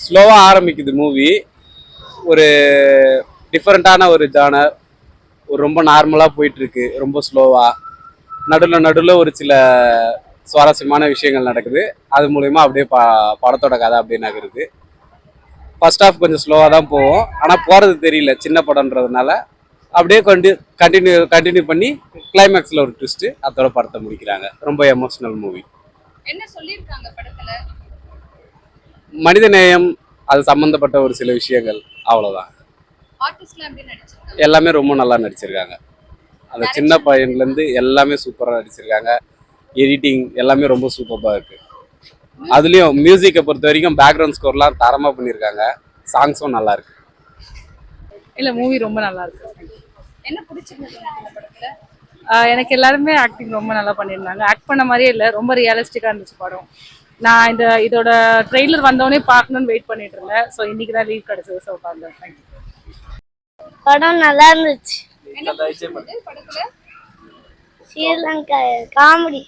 ஸ்லோவாக ஆரம்பிக்குது மூவி. ஒரு டிஃப்ரெண்ட்டான ஒரு ஜானர். ஒரு ரொம்ப நார்மலாக போயிட்டுருக்கு, ரொம்ப ஸ்லோவாக. நடுவில் ஒரு சில சுவாரஸ்யமான விஷயங்கள் நடக்குது. அது மூலயமா அப்படியே படத்தோட கதை அப்படியே நகருது. ஃபர்ஸ்ட் ஹாஃப் கொஞ்சம் ஸ்லோவாக தான் போவோம், ஆனால் போகிறது தெரியல சின்ன படம்ன்றதுனால. அப்படியே கண்டினியூ பண்ணி கிளைமேக்ஸில் ஒரு ட்விஸ்ட்டு, அதோட படத்தை முடிக்கிறாங்க. ரொம்ப எமோஷ்னல் மூவி. என்ன சொல்லியிருக்காங்க படத்துல? மனிதநேயம், அது சம்மந்தப்பட்ட ஒரு சில விஷயங்கள், அவ்வளோதான். எல்லாமே ரொம்ப நல்லா நடிச்சிருக்காங்க. அந்த சின்ன பையன்லேருந்து எல்லாமே சூப்பராக நடிச்சிருக்காங்க. எடிட்டிங் எல்லாமே ரொம்ப சூப்பராக இருக்குது. அதுலேயும் மியூசிக்கை பொறுத்த வரைக்கும் பேக்ரவுண்ட் ஸ்கோர்லாம் தரமாக பண்ணியிருக்காங்க. சாங்ஸும் நல்லா இருக்கு. இல்லை, மூவி ரொம்ப நல்லா இருக்கு. என்ன பிடிச்சிருந்தது இந்த படத்துல? எனக்கு எல்லாருமே ஆக்டிங் ரொம்ப நல்லா பண்ணியிருந்தாங்க. ஆக்ட் பண்ண மாதிரியே இல்லை, ரொம்ப ரியலிஸ்டிக்காக இருந்துச்சு படம். நான் இதோட ட்ரெய்லர் வந்தோடனே பார்க்கணுன்னு வெயிட் பண்ணிட்டு இருந்தேன். ஸோ இன்னைக்கு தான் லீவ் கிடைச்சது. ஸோ பார்த்தேன். தேங்க்யூ. படம் நல்லா இருந்துச்சு. என்ன பிடிச்சிருந்தது படத்துல? ஸ்ரீலங்கா காமெடி.